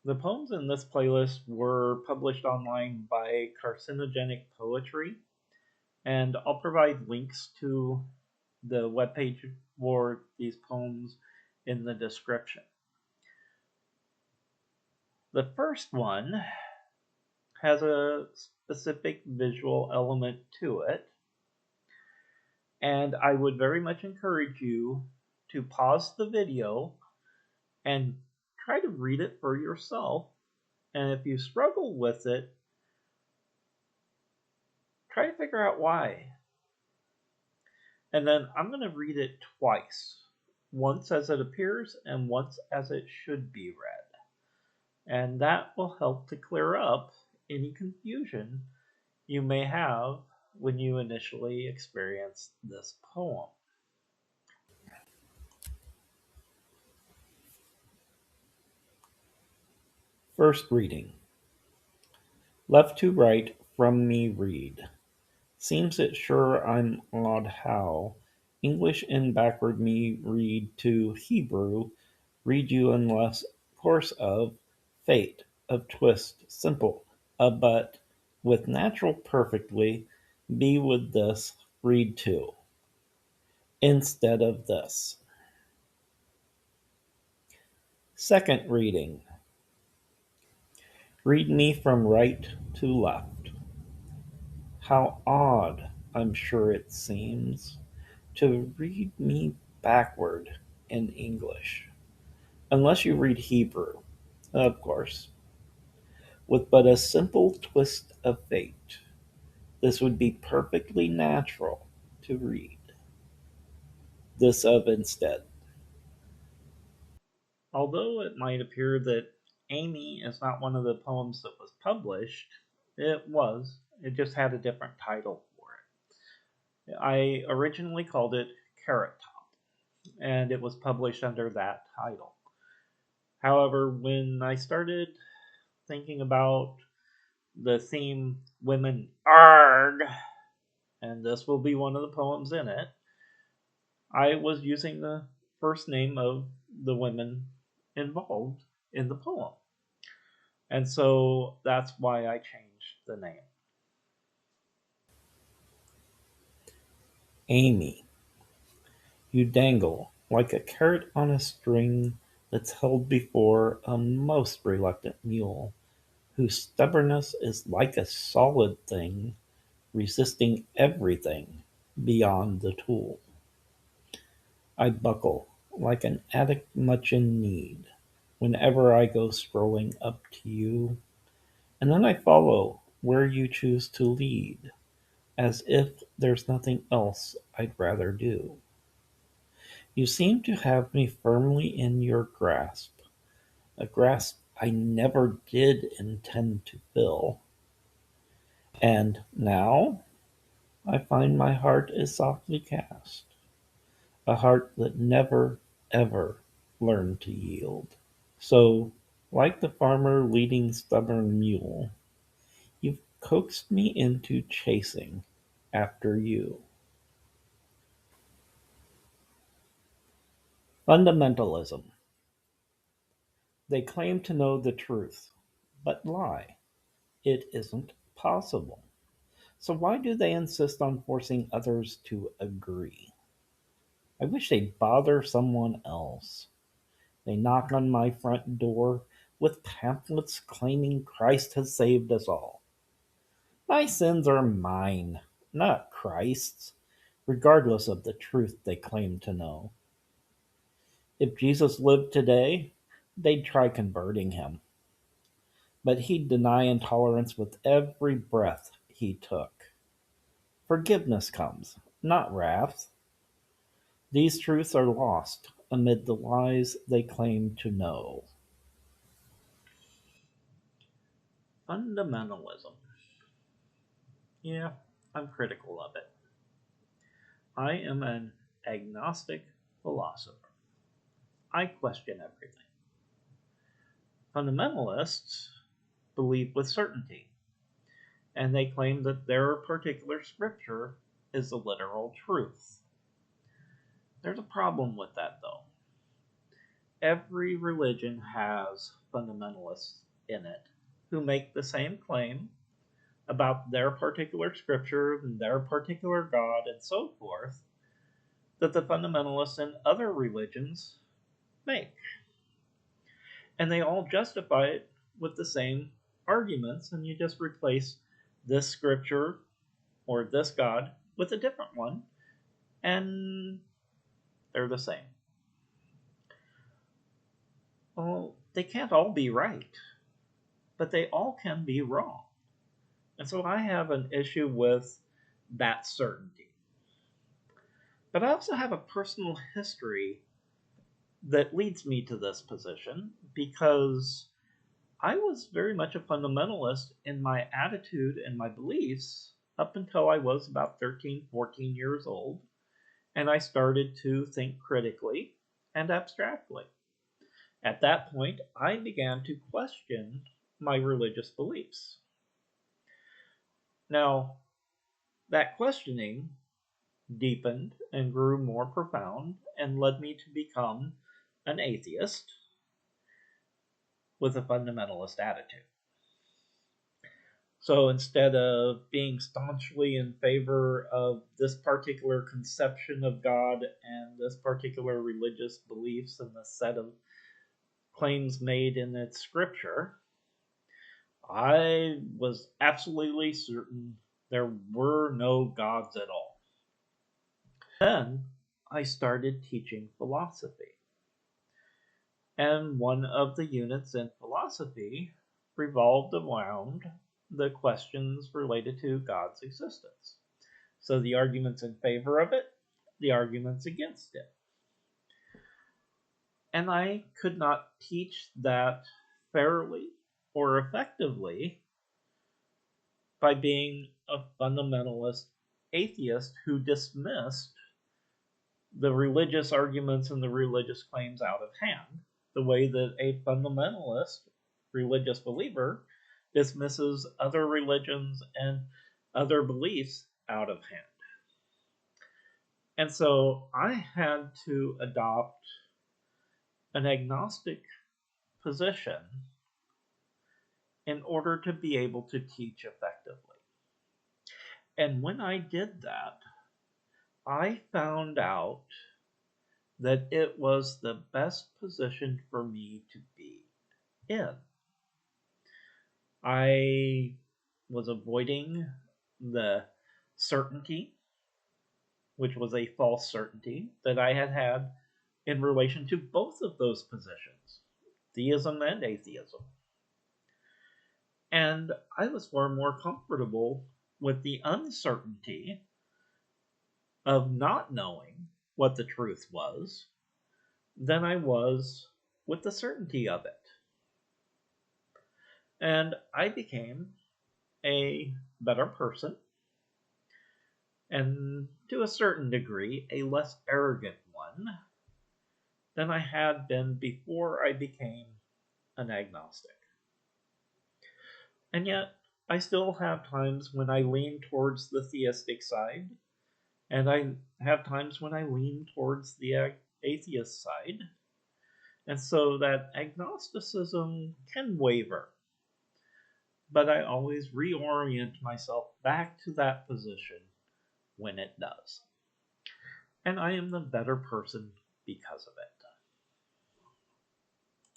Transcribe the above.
The poems in this playlist were published online by Carcinogenic Poetry, and I'll provide links to the webpage for these poems in the description. The first one has a specific visual element to it, and I would very much encourage you to pause the video and try to read it for yourself. And if you struggle with it, try to figure out why. And then I'm going to read it twice, once as it appears and once as it should be read. And that will help to clear up any confusion you may have when you initially experience this poem. First reading. Left to right from me read. Seems it sure I'm odd how English in backward me read to Hebrew read you unless course of fate of twist simple a but with natural perfectly be with this read to instead of this. Second reading. Read me from right to left. How odd, I'm sure it seems, to read me backward in English, unless you read Hebrew, of course, with but a simple twist of fate. This would be perfectly natural to read. This of instead. Although it might appear that Aimee is not one of the poems that was published, it was. It just had a different title for it. I originally called it Carrot Top, and it was published under that title. However, when I started thinking about the theme Women Arg, and this will be one of the poems in it, I was using the first name of the women involved in the poem. And so that's why I changed the name. Aimee. You dangle like a carrot on a string that's held before a most reluctant mule, whose stubbornness is like a solid thing resisting everything beyond the tool. I buckle like an addict much in need whenever I go strolling up to you, and then I follow where you choose to lead, as if there's nothing else I'd rather do. You seem to have me firmly in your grasp, a grasp I never did intend to fill. And now I find my heart is softly cast, a heart that never, ever learned to yield. So, like the farmer leading stubborn mule, you've coaxed me into chasing after you. Fundamentalism. They claim to know the truth, but lie. It isn't possible. So why do they insist on forcing others to agree? I wish they'd bother someone else. They knock on my front door with pamphlets claiming Christ has saved us all. My sins are mine, not Christ's, regardless of the truth they claim to know. If Jesus lived today, they'd try converting him, but he'd deny intolerance with every breath he took. Forgiveness comes, not wrath. These truths are lost amid the lies they claim to know. Fundamentalism. Yeah, I'm critical of it. I am an agnostic philosopher. I question everything. Fundamentalists believe with certainty, and they claim that their particular scripture is the literal truth. There's a problem with that, though. every religion has fundamentalists in it who make the same claim about their particular scripture and their particular God and so forth that the fundamentalists in other religions make. And they all justify it with the same arguments, and you just replace this scripture or this God with a different one, and they're the same. Well, they can't all be right, but they all can be wrong. And so I have an issue with that certainty. But I also have a personal history that leads me to this position because I was very much a fundamentalist in my attitude and my beliefs up until I was about 13, 14 years old, and I started to think critically and abstractly. At that point, I began to question my religious beliefs. Now, that questioning deepened and grew more profound and led me to become an atheist with a fundamentalist attitude. So instead of being staunchly in favor of this particular conception of God and this particular religious beliefs and the set of claims made in its scripture, I was absolutely certain there were no gods at all. Then I started teaching philosophy. And one of the units in philosophy revolved around the questions related to God's existence. So the arguments in favor of it, the arguments against it. And I could not teach that fairly or effectively by being a fundamentalist atheist who dismissed the religious arguments and the religious claims out of hand, the way that a fundamentalist religious believer dismisses other religions and other beliefs out of hand. And so I had to adopt an agnostic position in order to be able to teach effectively. And when I did that, I found out that it was the best position for me to be in. I was avoiding the certainty, which was a false certainty, that I had had in relation to both of those positions, theism and atheism. And I was far more comfortable with the uncertainty of not knowing what the truth was than I was with the certainty of it. And I became a better person, and to a certain degree, a less arrogant one than I had been before I became an agnostic. And yet, I still have times when I lean towards the theistic side, and I have times when I lean towards the atheist side. And so that agnosticism can waver, but I always reorient myself back to that position when it does. And I am the better person because of it.